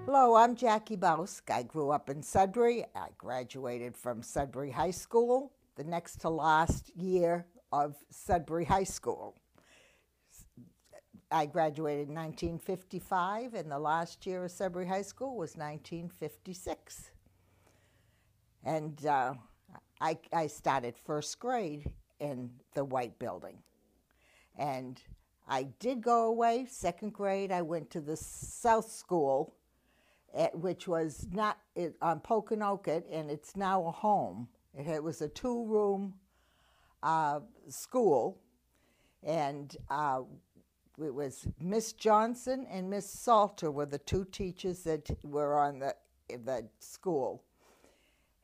Hello, I'm Jacqui Bausk. I grew up in Sudbury. I graduated from Sudbury High School, the next to last year of Sudbury High School. I graduated in 1955, and the last year of Sudbury High School was 1956. And I started first grade in the white building. And I did go away. Second grade, I went to the South School, which was not on Poconoket, and it's now a home. It was a two-room school, and it was Miss Johnson and Miss Salter were the two teachers that were on the school.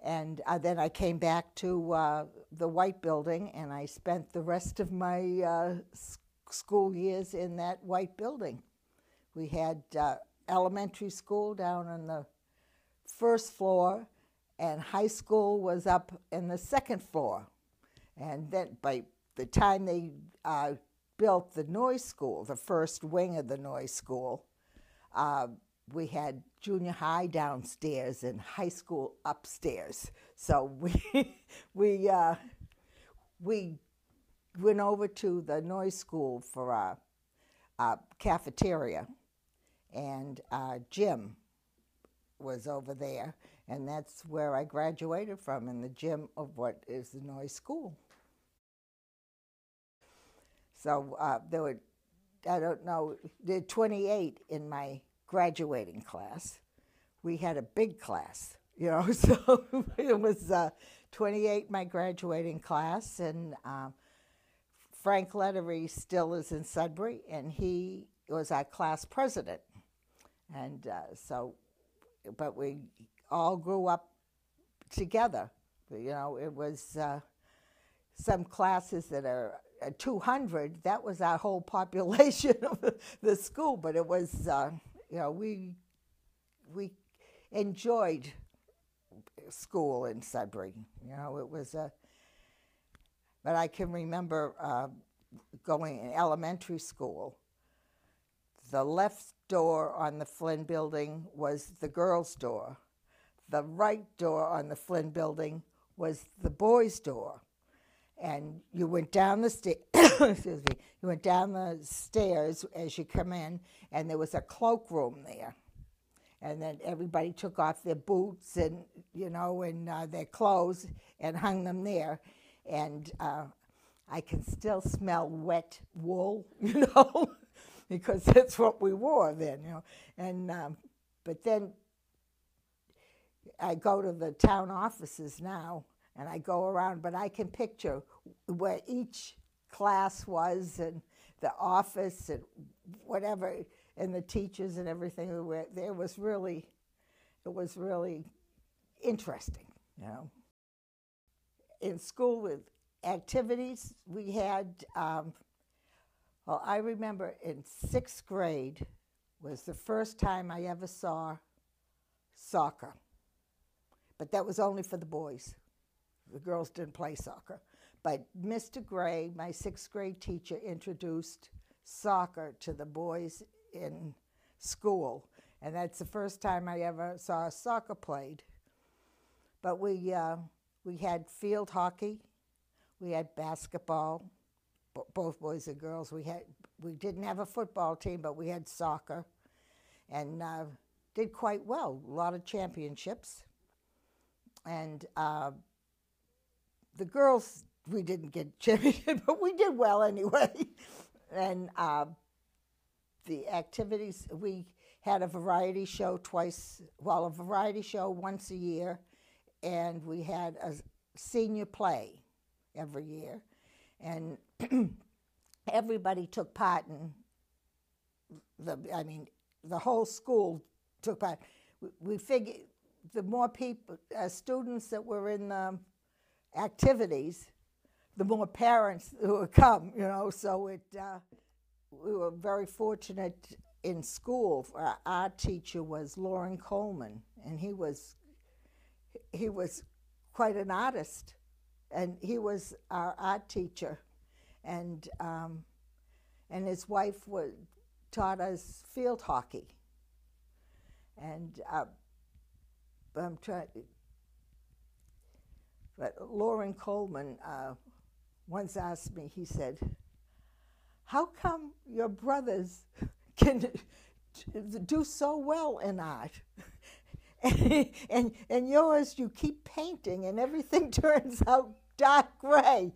And then I came back to the white building, and I spent the rest of my school years in that white building. We had elementary school down on the first floor, and high school was up in the second floor. And then by the time they built the Noise School, the first wing of the Noise School, we had junior high downstairs and high school upstairs. So we went over to the Noise School for a cafeteria, and gym was over there, and that's where I graduated from, in the gym of what is the Noise School. So there were, I don't know, there were 28 in my graduating class. We had a big class, you know, so it was 28 in my graduating class, and Frank Lettery still is in Sudbury, and he was our class president. And but we all grew up together. You know, it was some classes that are 200, that was our whole population of the school, but it was, you know, we enjoyed school in Sudbury. You know, it was but I can remember going in elementary school. The left door on the Flynn building was the girls' door. The right door on the Flynn building was the boys' door. And you went down the excuse me, you went down the stairs as you come in, and there was a cloakroom there. And then everybody took off their boots and, you know, and their clothes and hung them there. And I can still smell wet wool, you know, because that's what we wore then, you know. And but then I go to the town offices now, and I go around, but I can picture where each class was, and the office, and whatever, and the teachers and everything. It was really interesting, you know. In school with activities, we had, well, I remember in 6th grade was the first time I ever saw soccer. But that was only for the boys. The girls didn't play soccer. But Mr. Gray, my 6th grade teacher, introduced soccer to the boys in school. And that's the first time I ever saw soccer played. But we had field hockey. We had basketball, both boys and girls. We didn't have a football team, but we had soccer, and did quite well. A lot of championships. And the girls, we didn't get championship, but we did well anyway. And the activities, we had a variety show a variety show once a year, and we had a senior play every year. And everybody took part in the whole school took part. We figured the more people, students that were in the activities, the more parents who would come, you know. So we were very fortunate in school. Our art teacher was Lauren Coleman, and he was quite an artist, and he was our art teacher, and his wife taught us field hockey. And I'm trying. But Lauren Coleman once asked me. He said, "How come your brothers can do so well in art, and yours you keep painting and everything turns out dark gray?"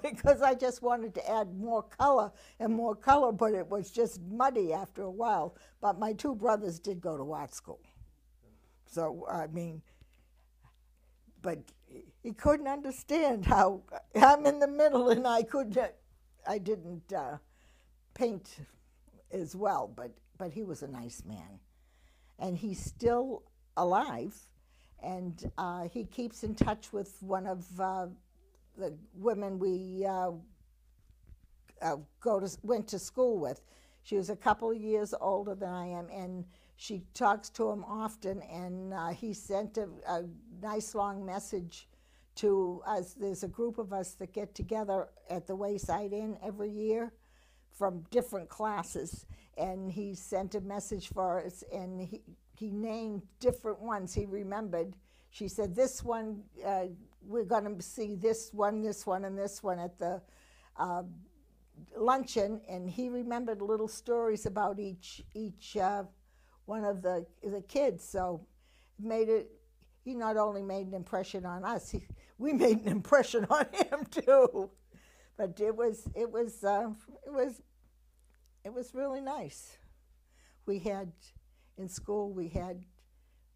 Because I just wanted to add more color and more color, but it was just muddy after a while. But my two brothers did go to art school, so I mean, but he couldn't understand how I'm in the middle and I didn't paint as well, but he was a nice man, and he's still alive, and he keeps in touch with one of the women we went to school with. She was a couple of years older than I am, and she talks to him often, and he sent a nice long message to us. There's a group of us that get together at the Wayside Inn every year from different classes, and he sent a message for us, and he named different ones he remembered. She said, "This one, we're going to see this one, and this one at the luncheon," and he remembered little stories about each one of the kids. So he not only made an impression on us, we made an impression on him too. But it was really nice. In school we had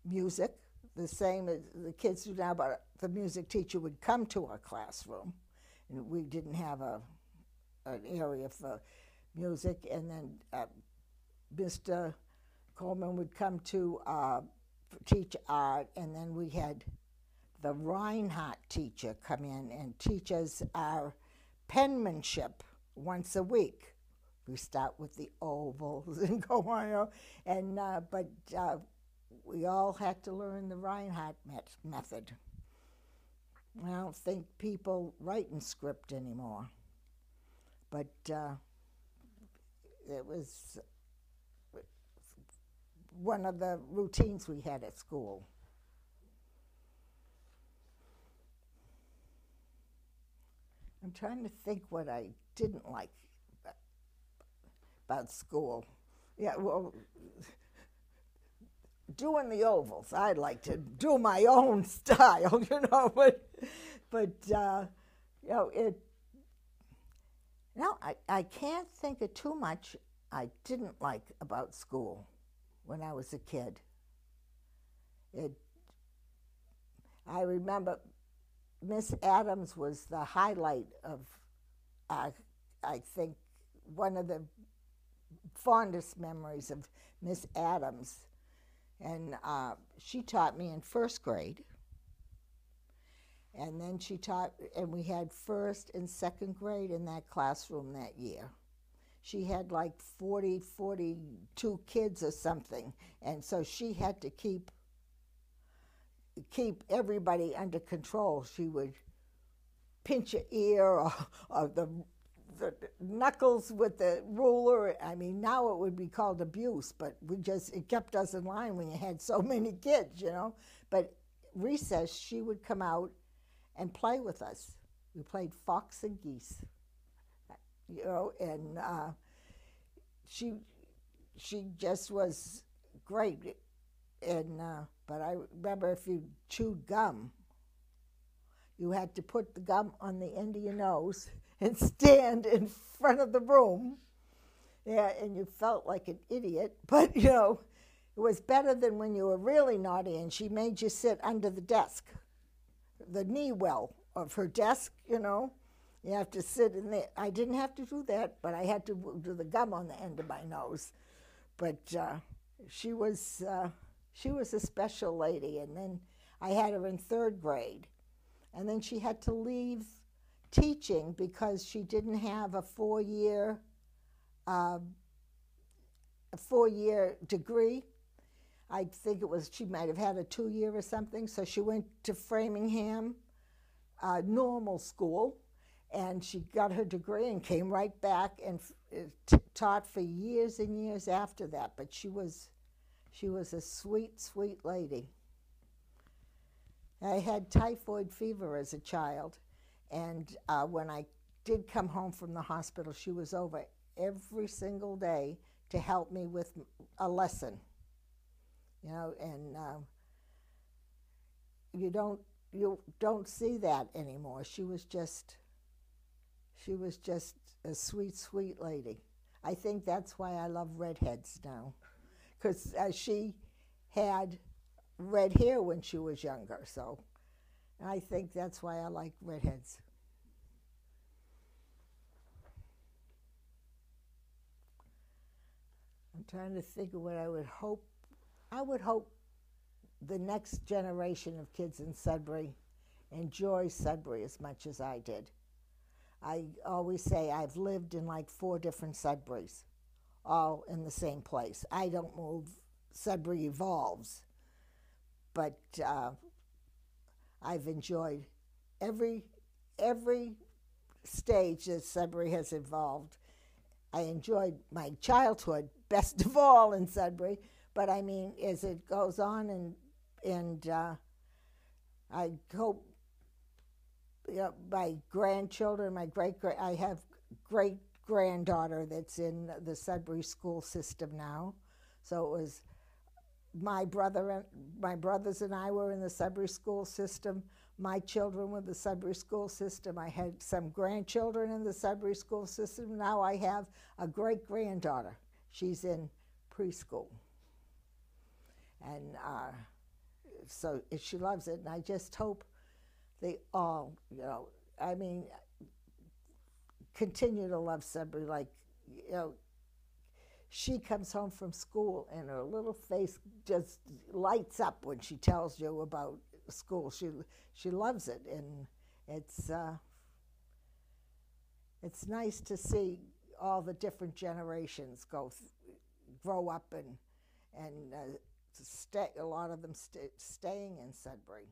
music, the same as the kids do now, but the music teacher would come to our classroom, and we didn't have an area for music. And then Mr. Coleman would come to teach art, and then we had the Reinhardt teacher come in and teach us our penmanship once a week. We start with the ovals and go on, and but we all had to learn the Reinhardt method. I don't think people write in script anymore, but it was one of the routines we had at school. I'm trying to think what I didn't like about school. Yeah, well, doing the ovals, I'd like to do my own style, but I can't think of too much I didn't like about school when I was a kid. I remember Miss Adams was the highlight of, I think, one of the fondest memories of Miss Adams. And she taught me in first grade. And then and we had first and second grade in that classroom that year. She had like 42 kids or something. And so she had to keep everybody under control. She would pinch your ear or the knuckles with the ruler. I mean, now it would be called abuse, but it kept us in line when you had so many kids, But recess, she would come out and play with us. We played fox and geese, and she just was great. And but I remember if you chewed gum, you had to put the gum on the end of your nose and stand in front of the room. Yeah, and you felt like an idiot, but it was better than when you were really naughty and she made you sit under the desk, the knee well of her desk, You have to sit in there. I didn't have to do that, but I had to do the gum on the end of my nose. But she was a special lady. And then I had her in third grade. And then she had to leave teaching because she didn't have a four-year degree. I think she might have had a 2-year or something. So she went to Framingham normal school, and she got her degree and came right back and taught for years and years after that. But she was She was a sweet, sweet lady. I had typhoid fever as a child, and when I did come home from the hospital, she was over every single day to help me with a lesson. And you don't see that anymore. She was just a sweet, sweet lady. I think that's why I love redheads now, because she had red hair when she was younger, so I think that's why I like redheads. I'm trying to think of what I would hope. I would hope the next generation of kids in Sudbury enjoy Sudbury as much as I did. I always say I've lived in like 4 different Sudburys, all in the same place. I don't move. Sudbury evolves, but I've enjoyed every stage that Sudbury has evolved. I enjoyed my childhood best of all in Sudbury, but I mean, as it goes on, and I hope my grandchildren, I have great granddaughter that's in the Sudbury school system now. So it was my brothers and I were in the Sudbury school system. My children were in the Sudbury school system. I had some grandchildren in the Sudbury school system. Now I have a great granddaughter. She's in preschool, and so she loves it. And I just hope they all, continue to love Sudbury. Like, she comes home from school and her little face just lights up when she tells you about school. She loves it, and it's nice to see all the different generations grow up and a lot of them staying in Sudbury.